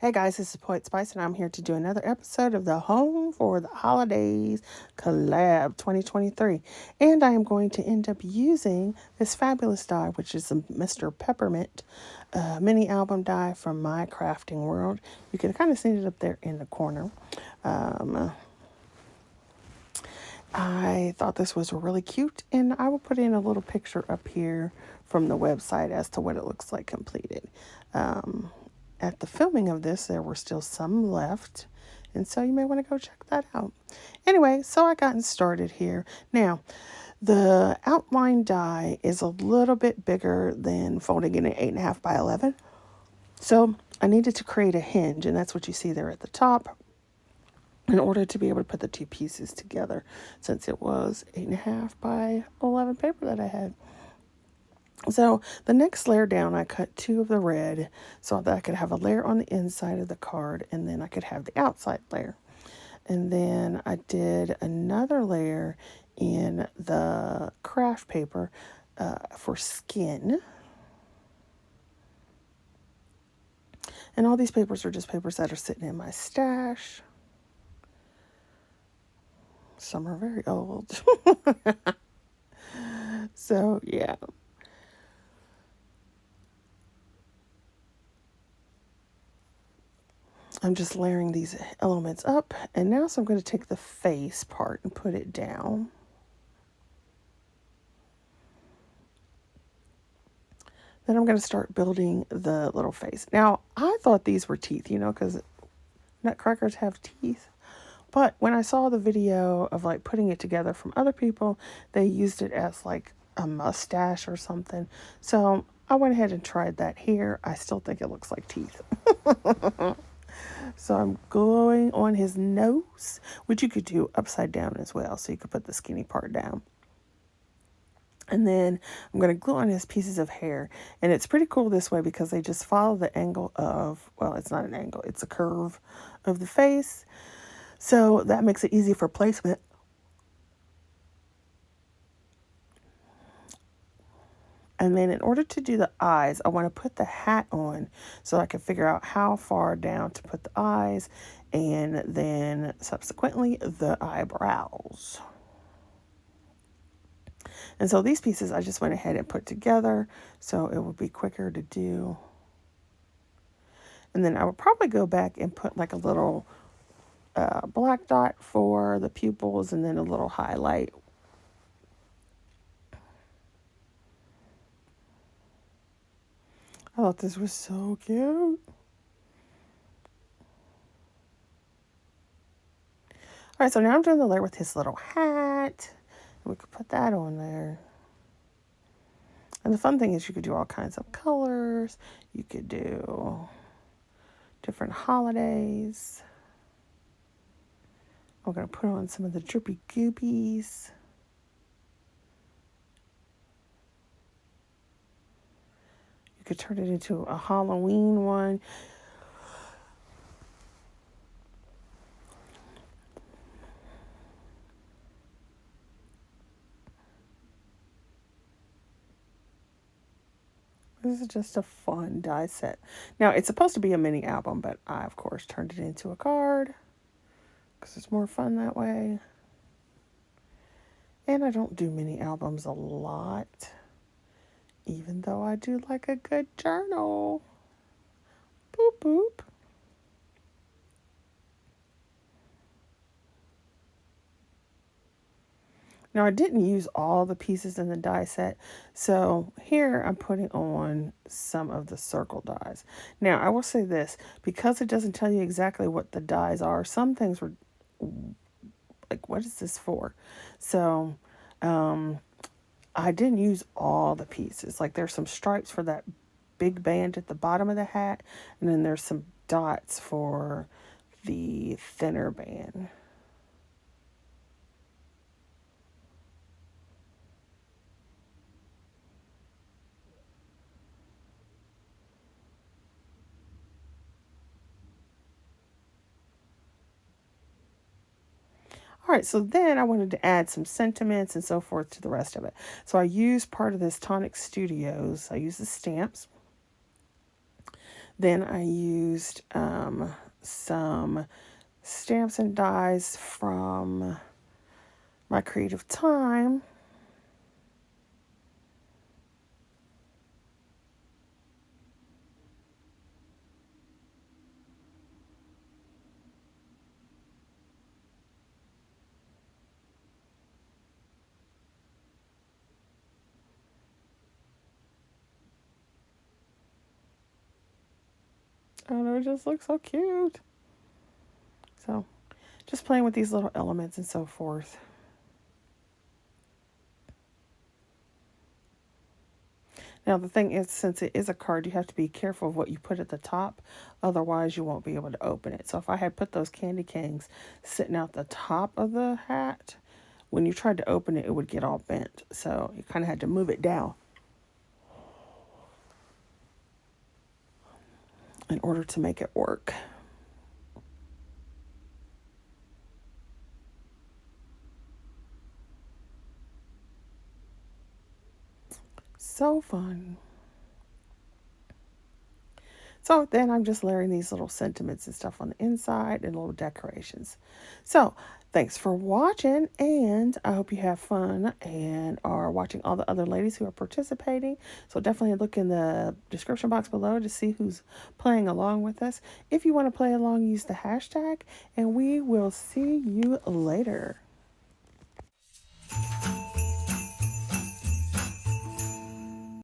Hey guys, this is Poetspice, and I'm here to do another episode of the Home for the Holidays Collab 2023. And I am going to end up using this fabulous die, which is a Mr. Peppermint mini album die from My Crafting World. You can kind of see it up there in the corner. I thought this was really cute, and I will put in a little picture up here from the website as to what it looks like completed. At the filming of this, there were still some left, and so you may want to go check that out. Anyway, so I gotten started here. Now, the outline die is a little bit bigger than folding in an 8.5 by 11. So I needed to create a hinge, and that's what you see there at the top, in order to be able to put the two pieces together, since it was 8.5 by 11 paper that I had. So the next layer down, I cut 2 of the red so that I could have a layer on the inside of the card, and then I could have the outside layer. And then I did another layer in the craft paper for skin. And all these papers are just papers that are sitting in my stash. Some are very old. So, yeah. I'm just layering these elements up. And now, so I'm going to take the face part and put it down. Then I'm going to start building the little face. Now, I thought these were teeth, because nutcrackers have teeth. But when I saw the video of like putting it together from other people, they used it as like a mustache or something. So I went ahead and tried that here. I still think it looks like teeth. So I'm gluing on his nose, which you could do upside down as well. So you could put the skinny part down. And then I'm going to glue on his pieces of hair. And it's pretty cool this way because they just follow the angle of, well, it's not an angle, it's a curve of the face. So that makes it easy for placement. And then in order to do the eyes, I want to put the hat on so I can figure out how far down to put the eyes, and then subsequently the eyebrows. And so these pieces I just went ahead and put together so it would be quicker to do. And then I would probably go back and put like a little black dot for the pupils, and then a little highlight. I thought this was so cute. All right, so now I'm doing the layer with his little hat. We could put that on there. And the fun thing is you could do all kinds of colors. You could do different holidays. I'm going to put on some of the drippy goobies. You could turn it into a Halloween one. This is just a fun die set. Now, it's supposed to be a mini album, but I, of course, turned it into a card because it's more fun that way. And I don't do mini albums a lot, even though I do like a good journal. Boop, boop. Now, I didn't use all the pieces in the die set, so here I'm putting on some of the circle dies. Now, I will say this, because it doesn't tell you exactly what the dies are, some things were like, what is this for? So, I didn't use all the pieces. Like, there's some stripes for that big band at the bottom of the hat, and then there's some dots for the thinner band. All right, so then I wanted to add some sentiments and so forth to the rest of it. So I used part of this Tonic Studios. I used the stamps. Then I used some stamps and dies from my creative time. I don't know, it just looks so cute. So, just playing with these little elements and so forth. Now, the thing is, since it is a card, you have to be careful of what you put at the top. Otherwise, you won't be able to open it. So if I had put those candy canes sitting out the top of the hat, when you tried to open it, it would get all bent. So you kind of had to move it down in order to make it work. So fun. So then I'm just layering these little sentiments and stuff on the inside and little decorations. So thanks for watching, and I hope you have fun and are watching all the other ladies who are participating. So definitely look in the description box below to see who's playing along with us. If you want to play along, use the hashtag, and we will see you later.